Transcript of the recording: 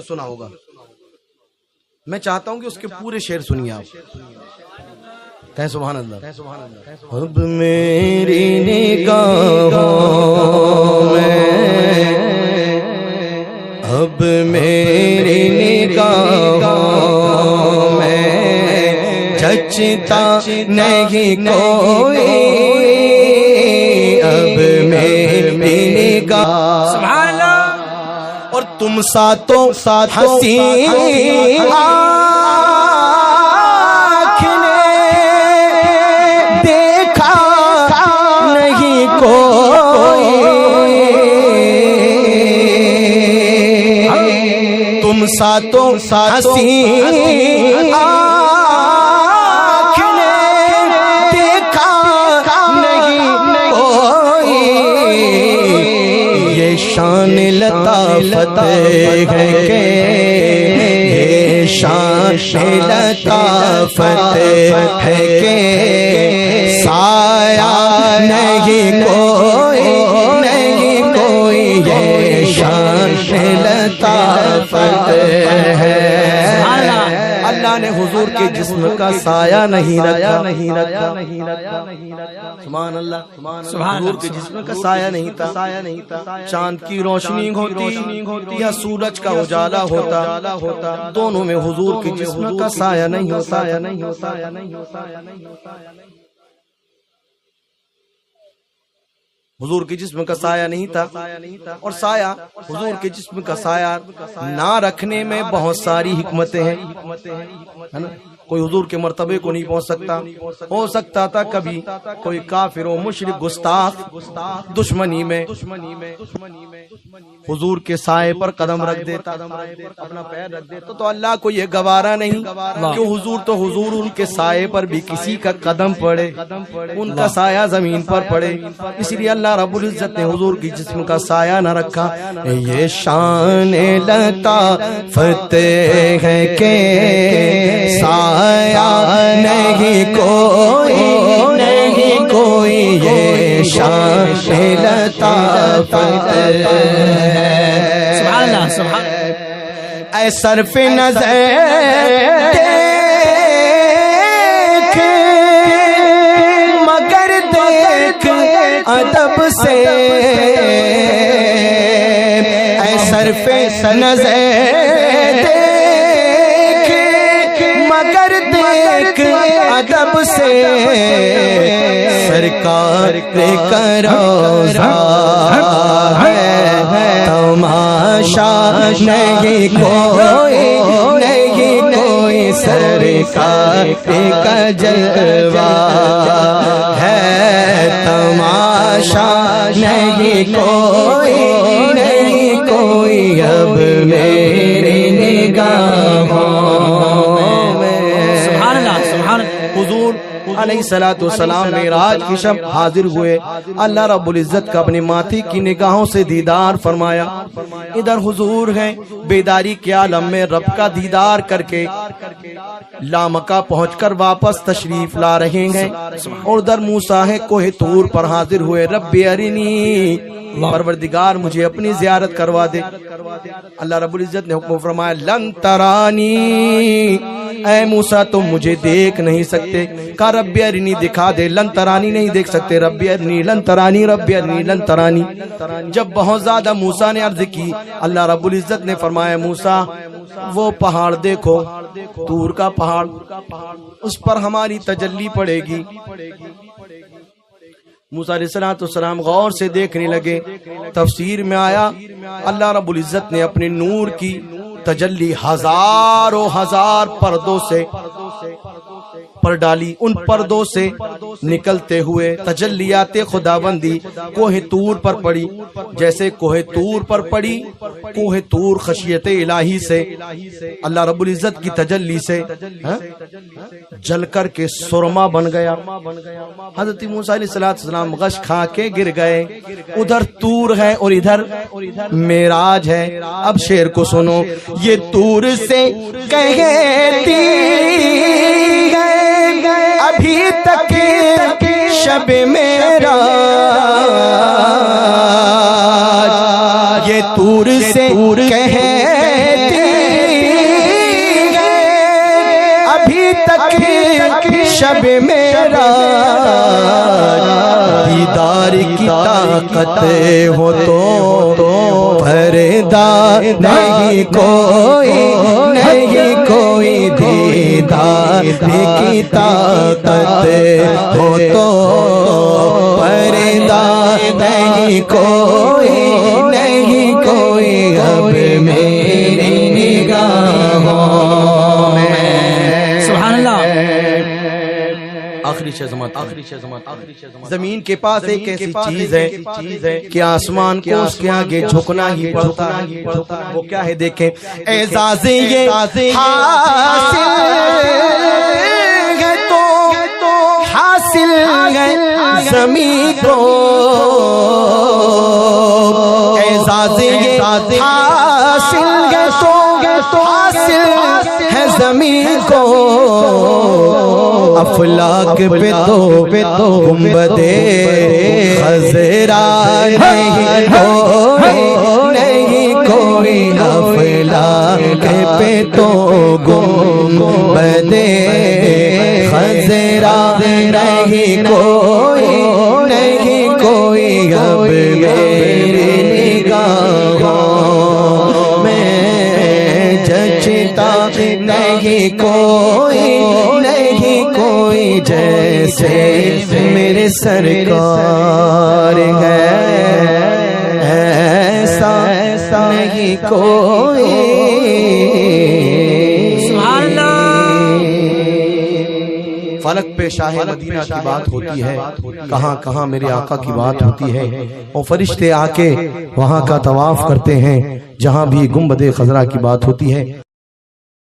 سنا ہوگا، میں چاہتا ہوں کہ اس کے پورے شعر سنیے آپ، کہیں سبحان اللہ۔ اب میری نگاہوں میں، اب میری نگاہوں میں جچتا نہیں کوئی، اب میری نگاہ سبحان اللہ۔ اور تم ساتوں حسین آنکھ نے دیکھا نہیں کوئی، تم ساتوں حسین آنکھ نے دیکھا نہیں کوئی، یہ شان لطافت ہے کہ یہ شان لطافت ہے کہ سایہ نہیں کوئی، نہیں کوئی، یہ شان لطافت ہے۔ اللہ نے حضور کے جسم کا سایہ نہیں رکھا، سبحان اللہ، حضور کے جسم کا سایہ نہیں تھا، چاند کی روشنی ہوتی یا سورج کا اجالا ہوتا، دونوں میں حضور کے جسم کا سایہ نہیں ہوتا۔ حضور کے جسم کا سایہ نہیں تھا، اور سایہ حضور کے جسم کا سایہ نہ رکھنے میں بہت ساری حکمتیں ہیں، ہے نا؟ کوئی حضور کے مرتبے کو نہیں پہنچ سکتا، ہو سکتا تھا کبھی کوئی کافر و مشرک گستاخ دشمنی میں حضور کے سائے پر قدم رکھ دیتا، اپنا پیر رکھ دیتا، تو اللہ کو یہ گوارا نہیں کہ حضور تو حضور ان کے سائے پر بھی کسی کا قدم پڑے، ان کا سایہ زمین پر پڑے، اس لیے اللہ رب العزت نے حضور کی جسم کا سایہ نہ رکھا۔ یہ شان لطافت ہے کہ سایہ نہیں کوئی، نہیں کوئی، یہ شان لطافت ہے۔ سبحان اللہ، سبحان اللہ۔ اے صرف نظر دیکھ مگر دیکھ ادب سے، اے صرف نظر دیکھ مگر دیکھ ادب سے، سرکار کا روضہ ہے، تماشا نہیں کوئی، نہیں کوئی، سرکار کا جلوہ ہے، تماشا نہیں کوئی، نہیں کوئی، اب میری نگاہوں میں۔ سبحان اللہ، سبحان اللہ۔ حضور علیہ الصلوۃ والسلام معراج کی شب حاضر ہوئے، اللہ رب العزت کا اپنے ماتھے کی نگاہوں سے دیدار فرمایا، ادھر حضور ہیں بیداری کے عالم میں رب کا دیدار کر کے لامکہ پہنچ کر واپس تشریف لا رہے ہیں، اور ادھر موسیٰ ہے کوہ طور پر حاضر ہوئے، رب ارنی، پروردگار مجھے اپنی زیارت کروا دے۔ اللہ رب العزت نے حکم فرمایا لن ترانی، اے موسیٰ تم مجھے دیکھ نہیں سکتے، کہا رب ارنی دکھا دے، لن ترانی نہیں دیکھ سکتے، رب ارنی لن ترانی، رب ارنی لن ترانی۔ جب بہت زیادہ موسیٰ نے عرض کی، اللہ رب العزت نے فرمایا موسیٰ وہ پہاڑ دیکھو، طور کا پہاڑ، اس پر ہماری تجلی پڑے گی۔ موسیٰ علیہ السلام غور سے دیکھنے لگے، تفسیر میں آیا اللہ رب العزت نے اپنے نور کی تجلی ہزاروں ہزار پردوں سے پر ڈالی، ان پردوں سے نکلتے ہوئے تجلیات خداوندی کوہ طور پر پڑی، جیسے کوہ طور پر پڑی، کوہ طور خشیت الہی سے، اللہ رب العزت کی تجلی سے جل کر کے سرما بن گیا۔ حضرت موسیٰ علیہ السلام غش کھا کے گر گئے، ادھر طور ہے اور ادھر معراج ہے۔ اب شعر کو سنو، یہ طور سے کہتی ابھی تک شب معراج، یہ طور سے کہتی تک شب میرا دیدار کی طاقت ہو تو پردہ نہیں کوئی دیدار کی طاقت ہو تو پردہ نہیں کوئی اب میری نگاہوں میں. سبحان اللہ. آخری شزمت زمین کے پاس ایک ایسی چیز ہے کہ آسمان کو اس کے آگے جھکنا ہی پڑتا ہے. وہ کیا ہے دیکھیں. اعزاز یہ حاصل ہے تو حاصل ہے زمین کو. اعزاز یہ حاصل ہے تو حاصل ہے زمین کو. افلاک پہ تو گنبد خضرا نہیں کوئی افلاک پہ تو گنبد خضرا نہیں کوئی اب میری نگاہوں میں جچتا نہیں کوئی جیسے میرے سرکار ہے. ایسا نہیں کوئی. سبحان اللہ. فلک پہ شاہ مدینہ کی بات ہوتی ہے, کہاں کہاں میرے آقا کی بات ہوتی ہے. اور فرشتے آ کے وہاں کا طواف کرتے ہیں جہاں بھی گنبد خضرا کی بات ہوتی ہے.